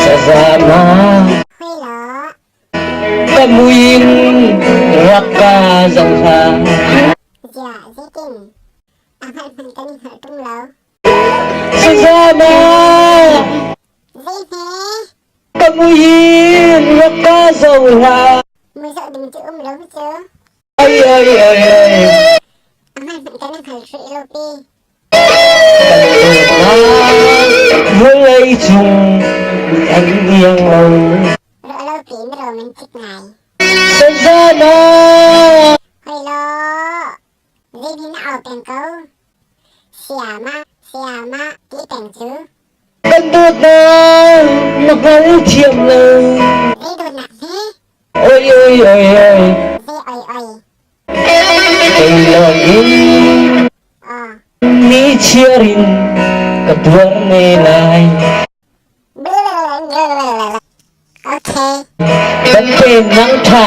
Sasama Kamuin Raka Zangha. Dạ, dễ tình. Hãy mình cái này ở trong lầu. Sasama Dễ thế. Kamuin Raka Zangha. Mới sợ đừng chữ lâu chứ. Ơi ơi ơi ơi. Hãy mình cái này phải sụy lô pi. Với lấy chung anh nghiêng lòng. Rồi lâu phím rồi mình chích này. Sasama Hello. Dễ đi nào tiền câu. Siama, kỹ cảnh chứ. Cần đột na Mahal thiềm lời. Dễ đột nặng thế. Ôi ôi ôi ôi. Dễ ôi. Kay laging ni cheering Katuwar nilay. Okay. Bante ng ta